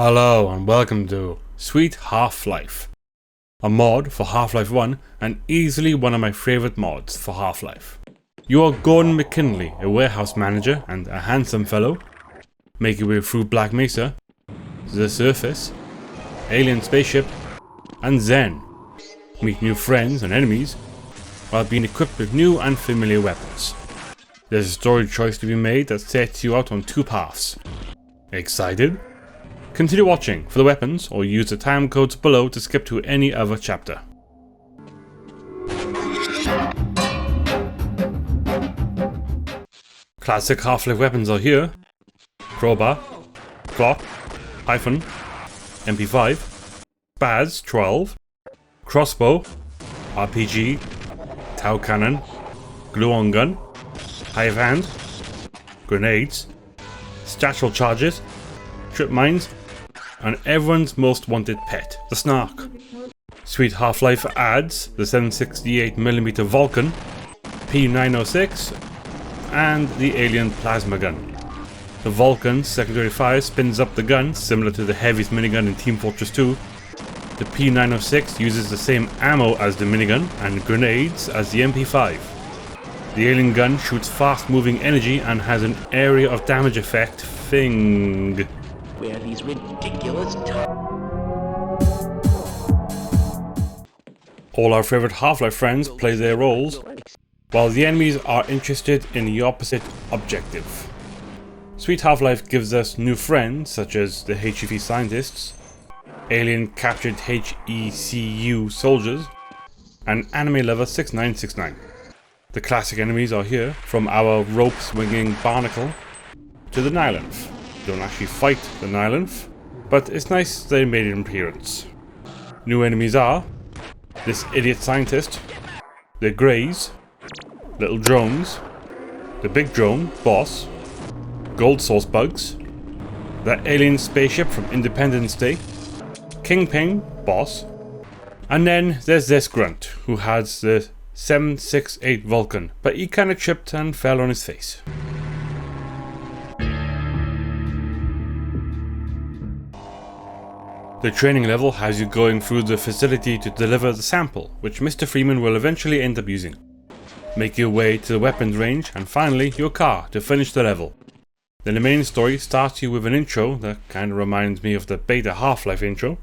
Hello and welcome to Sweet Half-Life, a mod for Half-Life 1 and easily one of my favourite mods for Half-Life. You are Gordon McGinley, a warehouse manager and a handsome fellow. Make your way through Black Mesa, the surface, alien spaceship, and Zen. Meet new friends and enemies while being equipped with new and familiar weapons. There's a story choice to be made that sets you out on two paths. Excited? Continue watching for the weapons or use the time codes below to skip to any other chapter. Classic Half-Life weapons are here: crowbar, clock, hyphen, MP5, Baz 12, crossbow, RPG, tow cannon, glue-on gun, hive hand, grenades, satchel charges, trip mines, and everyone's most wanted pet, the Snark. Sweet Half-Life adds the 768mm Vulcan, P906, and the alien plasma gun. The Vulcan's secondary fire spins up the gun, similar to the heaviest minigun in Team Fortress 2. The P906 uses the same ammo as the minigun and grenades as the MP5. The alien gun shoots fast-moving energy and has an area of damage effect thing. Where these ridiculous All our favourite Half-Life friends play their roles, while the enemies are interested in the opposite objective. Sweet Half-Life gives us new friends such as the HEV scientists, alien captured HECU soldiers, and anime lover 6969. The classic enemies are here, from our rope swinging barnacle to the Nylanth. Don't actually fight the Nylanth, but it's nice they made an appearance. New enemies are this idiot scientist, the Greys, little drones, the big drone, boss, gold source bugs, that alien spaceship from Independence Day, Kingpin, boss, and then there's this grunt who has the 768 Vulcan, but he kinda tripped and fell on his face. The training level has you going through the facility to deliver the sample, which Mr. Freeman will eventually end up using. Make your way to the weapons range and finally your car to finish the level. Then the main story starts you with an intro that kinda reminds me of the beta Half-Life intro.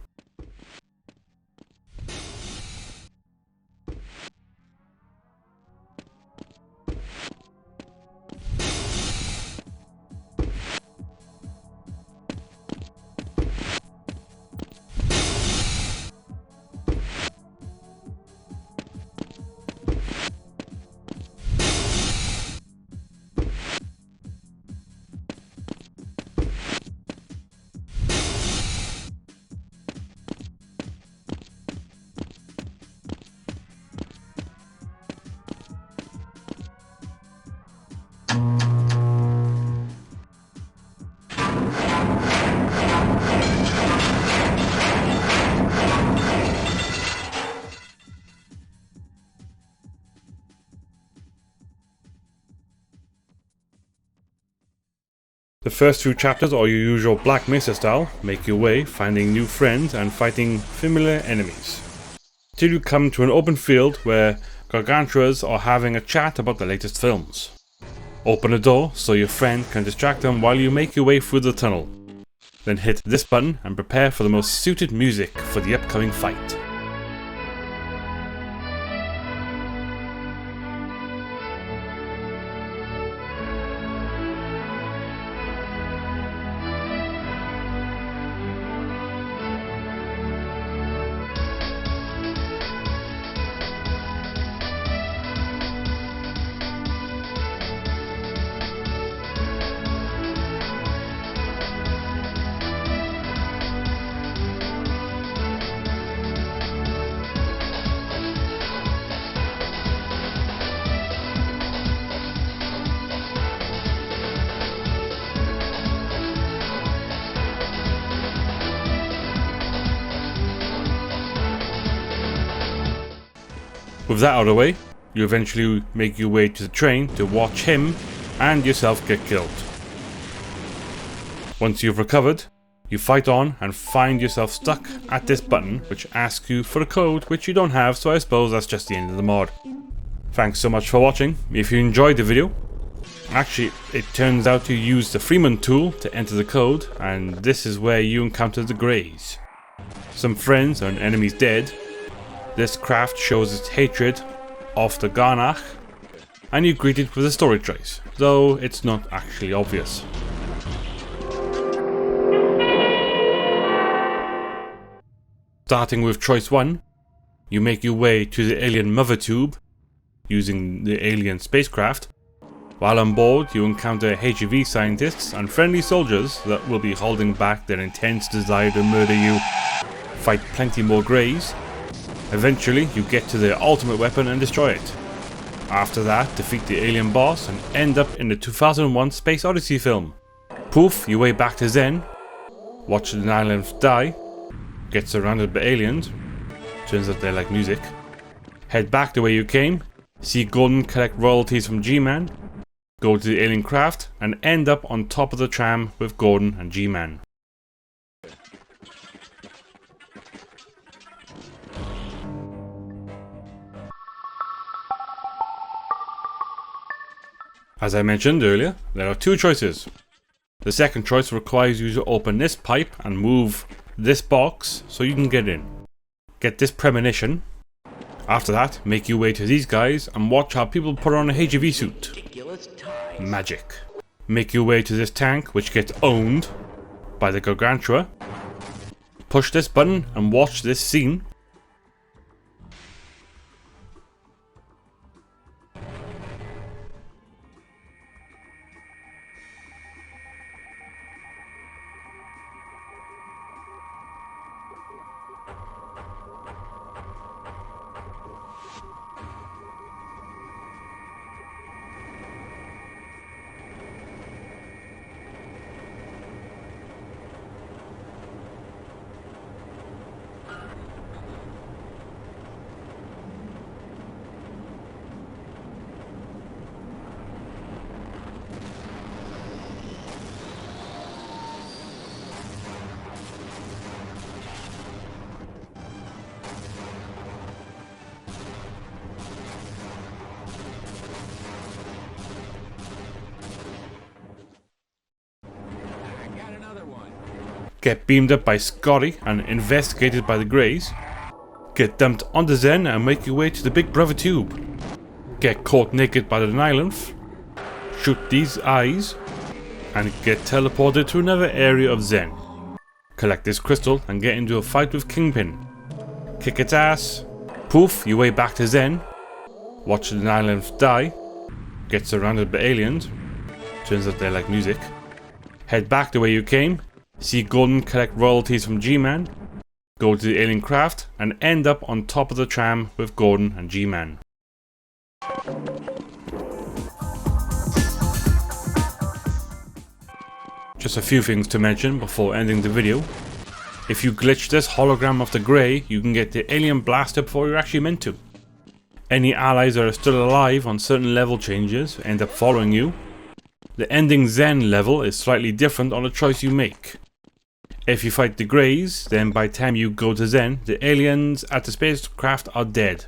The first two chapters are your usual Black Mesa style, make your way, finding new friends and fighting familiar enemies. Till you come to an open field where gargantuas are having a chat about the latest films. Open a door so your friend can distract them while you make your way through the tunnel. Then hit this button and prepare for the most suited music for the upcoming fight. With that out of the way, you eventually make your way to the train to watch him and yourself get killed. Once you've recovered, You fight on and find yourself stuck at this button which asks you for a code which you don't have, so I suppose that's just the end of the mod. Thanks so much for watching. If you enjoyed the video, actually it turns out you use the Freeman tool to enter the code, and this is where you encounter the Greys. Some friends and enemies dead. This craft shows its hatred of the Garnach, and you greet it with a story choice, though it's not actually obvious. Starting with choice 1, you make your way to the alien mother tube using the alien spacecraft. While on board, you encounter HEV scientists and friendly soldiers that will be holding back their intense desire to murder you. Fight plenty more Greys. Eventually, you get to their ultimate weapon and destroy it. After that, defeat the alien boss and end up in the 2001 Space Odyssey film. Poof your way back to Zen. Watch the Nylanth die. Get surrounded by aliens. Turns out they like music. Head back the way you came. See Gordon collect royalties from G-Man. Go to the alien craft and end up on top of the tram with Gordon and G-Man. As I mentioned earlier, there are two choices. The second choice requires you to open this pipe and move this box so you can get in. Get this premonition. After that, make your way to these guys and watch how people put on a HEV suit. Magic. Make your way to this tank which gets owned by the Gargantua. Push this button and watch this scene. Get beamed up by Scotty and investigated by the Greys. Get dumped onto Zen and make your way to the Big Brother tube. Get caught naked by the Nylanth. Shoot these eyes. And get teleported to another area of Zen. Collect this crystal and get into a fight with Kingpin. Kick its ass. Poof your way back to Zen. Watch the Nylanth die. Get surrounded by aliens. Turns out they like music. Head back the way you came. See Gordon collect royalties from G-Man. Go to the alien craft and end up on top of the tram with Gordon and G-Man. Just a few things to mention before ending the video. If you glitch this hologram of the Grey, you can get the alien blaster before you're actually meant to. Any allies that are still alive on certain level changes end up following you. The ending Zen level is slightly different on the choice you make. If you fight the Greys, then by the time you go to Zen, the aliens at the spacecraft are dead,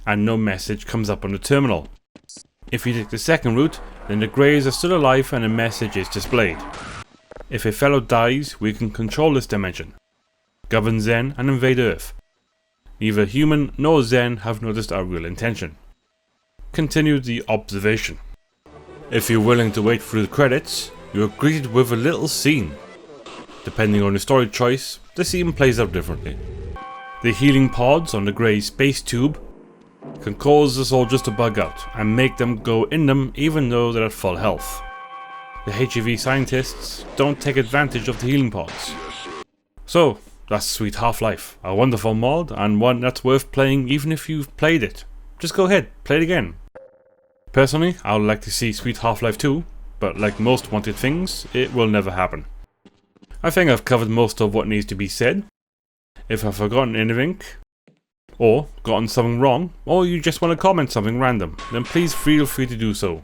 and no message comes up on the terminal. If you take the second route, then the Greys are still alive and a message is displayed. If a fellow dies, we can control this dimension, govern Zen and invade Earth. Neither human nor Zen have noticed our real intention. Continue the observation. If you're willing to wait through the credits, you are greeted with a little scene. Depending on your story choice, the scene plays out differently. The healing pods on the Grey space tube can cause the soldiers to bug out and make them go in them even though they're at full health. The HEV scientists don't take advantage of the healing pods. So, that's Sweet Half-Life, a wonderful mod and one that's worth playing even if you've played it. Just go ahead, play it again. Personally, I would like to see Sweet Half-Life 2, but like most wanted things, it will never happen. I think I've covered most of what needs to be said. If I've forgotten anything, or gotten something wrong, or you just want to comment something random, then please feel free to do so.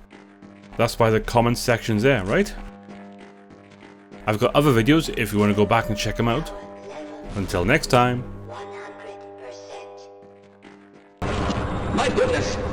That's why the comments section's there, right? I've got other videos if you want to go back and check them out. Until next time. My goodness!